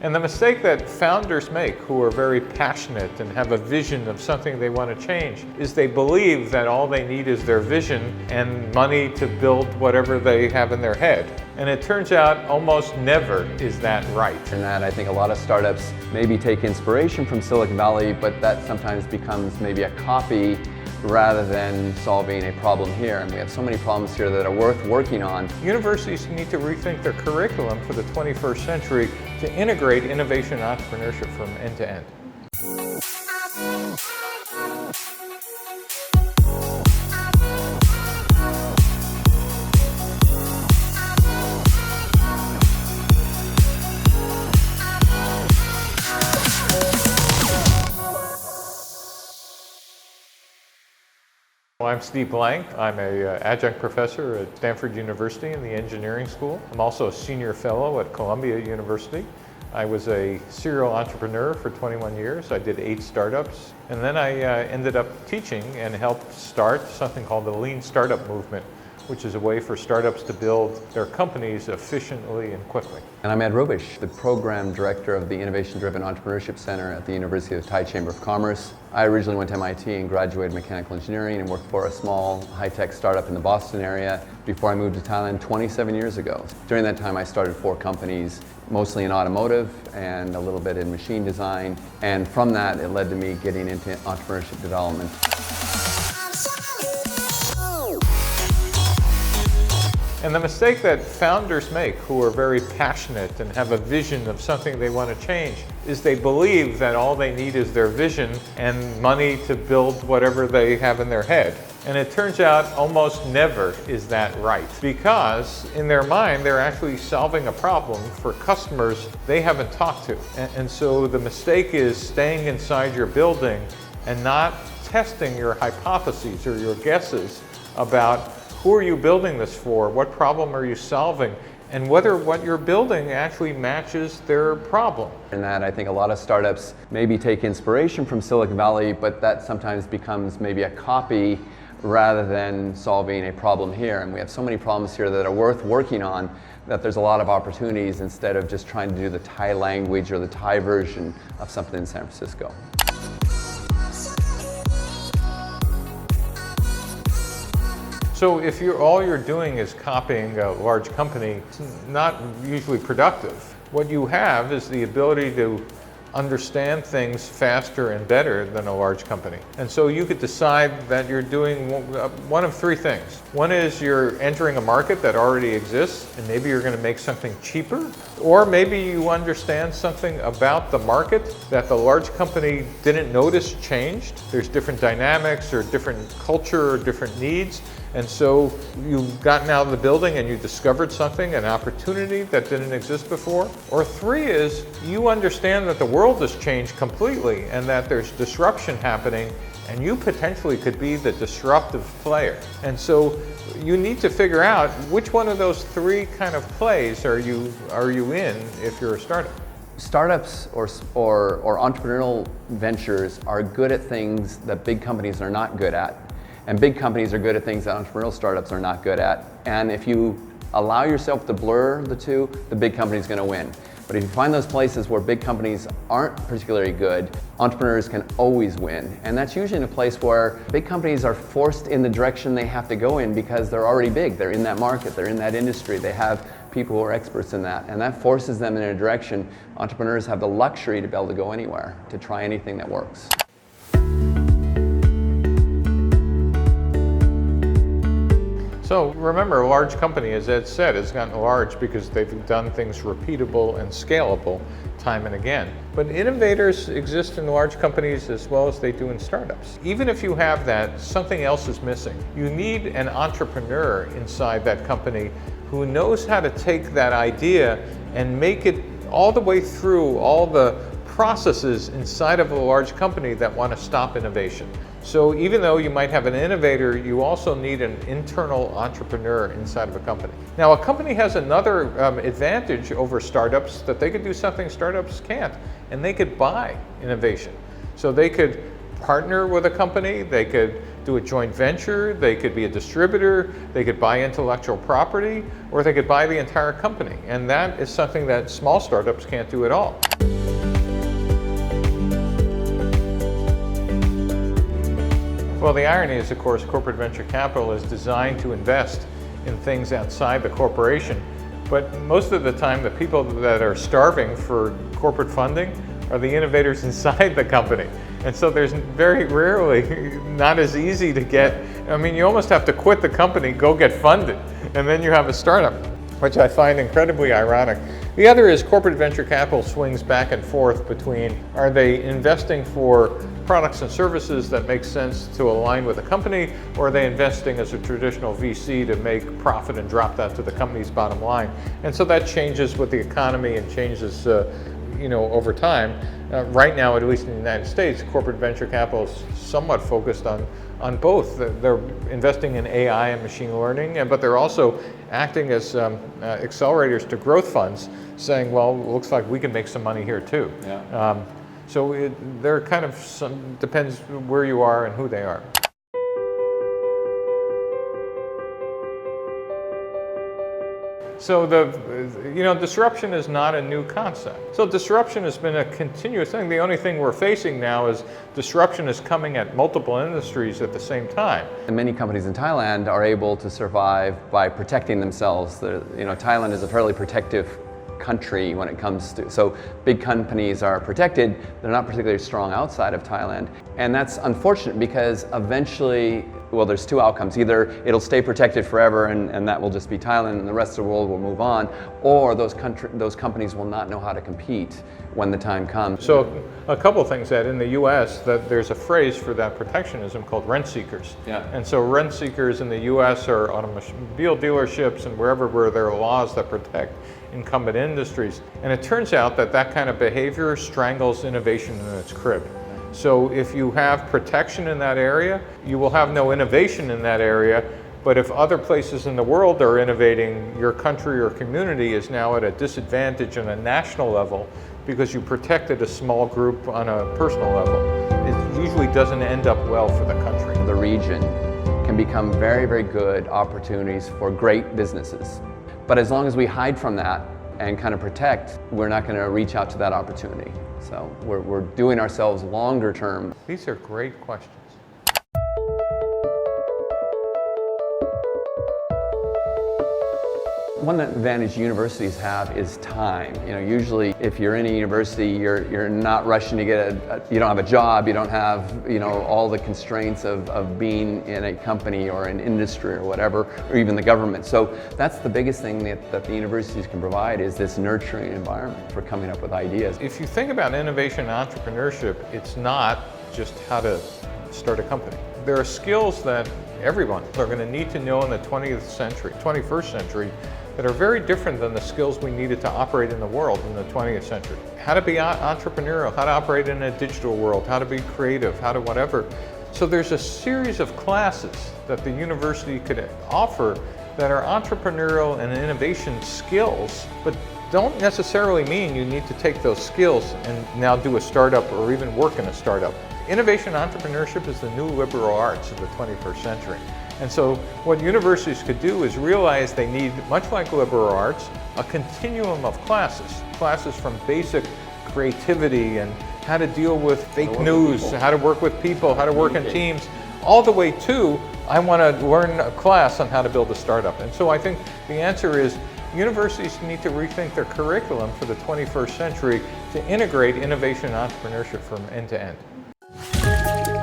And the mistake that founders make who are very passionate and have a vision of something they want to change is they believe that all they need is their vision and money to build whatever they have in their head. And it turns out almost never is that right. And that I think a lot of startups maybe take inspiration from Silicon Valley, but that sometimes becomes maybe a copy rather than solving a problem here. And we have so many problems here that are worth working on. Universities need to rethink their curriculum for the 21st century to integrate innovation and entrepreneurship from end to end. Well, I'm Steve Blank. I'm an adjunct professor at Stanford University in the engineering school. I'm also a senior fellow at Columbia University. I was a serial entrepreneur for 21 years. I did 8 startups. And then I ended up teaching and helped start something called the Lean Startup Movement, which is a way for startups to build their companies efficiently and quickly. And I'm Rubesch, the program director of the Innovation-Driven Entrepreneurship Center at the University of the Thai Chamber of Commerce. I originally went to MIT and graduated mechanical engineering and worked for a small high-tech startup in the Boston area before I moved to Thailand 27 years ago. During that time I started 4 companies, mostly in automotive and a little bit in machine design. And from that it led to me getting into entrepreneurship development. And the mistake that founders make who are very passionate and have a vision of something they want to change is they believe that all they need is their vision and money to build whatever they have in their head. And it turns out almost never is that right, because in their mind they're actually solving a problem for customers they haven't talked to. And so the mistake is staying inside your building and not testing your hypotheses or your guesses about who are you building this for, what problem are you solving, and whether what you're building actually matches their problem. And that I think a lot of startups maybe take inspiration from Silicon Valley, but that sometimes becomes maybe a copy rather than solving a problem here. And we have so many problems here that are worth working on that there's a lot of opportunities instead of just trying to do the Thai language or the Thai version of something in San Francisco. So if all you're doing is copying a large company, it's not usually productive. What you have is the ability to understand things faster and better than a large company. And so you could decide that you're doing one of 3 things. One is you're entering a market that already exists, and maybe you're going to make something cheaper. Or maybe you understand something about the market that the large company didn't notice changed. There's different dynamics or different culture or different needs. And so you've gotten out of the building and you discovered something, an opportunity that didn't exist before. Or 3 is you understand that the world has changed completely and that there's disruption happening, and you potentially could be the disruptive player. And so you need to figure out which one of those 3 kind of plays are you in if you're a startup. Startups or entrepreneurial ventures are good at things that big companies are not good at. And big companies are good at things that entrepreneurial startups are not good at. And if you allow yourself to blur the 2, the big company is going to win. But if you find those places where big companies aren't particularly good, entrepreneurs can always win. And that's usually in a place where big companies are forced in the direction they have to go in because they're already big. They're in that market, they're in that industry, they have people who are experts in that. And that forces them in a direction. Entrepreneurs have the luxury to be able to go anywhere, to try anything that works. So remember, a large company, as Ed said, has gotten large because they've done things repeatable and scalable time and again. But innovators exist in large companies as well as they do in startups. Even if you have that, something else is missing. You need an entrepreneur inside that company who knows how to take that idea and make it all the way through all the processes inside of a large company that want to stop innovation. So even though you might have an innovator, you also need an internal entrepreneur inside of a company. Now, a company has another advantage over startups, that they could do something startups can't, and they could buy innovation. So they could partner with a company, they could do a joint venture, they could be a distributor, they could buy intellectual property, or they could buy the entire company. And that is something that small startups can't do at all. Well, the irony is, of course, corporate venture capital is designed to invest in things outside the corporation. But most of the time, the people that are starving for corporate funding are the innovators inside the company. And so there's very rarely not as easy to get, I mean, you almost have to quit the company, go get funded, and then you have a startup, which I find incredibly ironic. The other is corporate venture capital swings back and forth between, are they investing for products and services that make sense to align with the company, or are they investing as a traditional VC to make profit and drop that to the company's bottom line? And so that changes with the economy and changes over time. Right now, at least in the United States, corporate venture capital is somewhat focused on both. They're investing in AI and machine learning, but they're also acting as accelerators to growth funds, saying, well, it looks like we can make some money here too. Yeah. So they're kind of, depends where you are and who they are. So disruption is not a new concept. So disruption has been a continuous thing. The only thing we're facing now is disruption is coming at multiple industries at the same time. And many companies in Thailand are able to survive by protecting themselves. Thailand is a fairly protective country when it comes to, so big companies are protected, they're not particularly strong outside of Thailand. And that's unfortunate because eventually, well, there's two outcomes. Either it'll stay protected forever and that will just be Thailand and the rest of the world will move on, or those companies will not know how to compete when the time comes. So a couple of things that in the US, that there's a phrase for that protectionism called rent seekers. Yeah. And so rent seekers in the US are automobile dealerships and wherever where there are laws that protect incumbent industries. And it turns out that that kind of behavior strangles innovation in its crib. So if you have protection in that area, you will have no innovation in that area. But if other places in the world are innovating, your country or community is now at a disadvantage on a national level because you protected a small group on a personal level. It usually doesn't end up well for the country. The region can become very, very good opportunities for great businesses. But as long as we hide from that and kind of protect, we're not going to reach out to that opportunity. So we're doing ourselves longer term. These are great questions. One advantage universities have is time. Usually if you're in a university, you're not rushing to get you don't have a job, you don't have, all the constraints of being in a company or an industry or whatever, or even the government. So that's the biggest thing that the universities can provide is this nurturing environment for coming up with ideas. If you think about innovation and entrepreneurship, it's not just how to start a company. There are skills that everyone are going to need to know in the 21st century that are very different than the skills we needed to operate in the world in the 20th century. How to be entrepreneurial, how to operate in a digital world, how to be creative, how to whatever. So there's a series of classes that the university could offer that are entrepreneurial and innovation skills, but don't necessarily mean you need to take those skills and now do a startup or even work in a startup. Innovation and entrepreneurship is the new liberal arts of the 21st century. And so what universities could do is realize they need, much like liberal arts, a continuum of classes from basic creativity and how to deal with fake news, how to work with people, how to work in teams, all the way to, I want to learn a class on how to build a startup. And so I think the answer is universities need to rethink their curriculum for the 21st century to integrate innovation and entrepreneurship from end to end.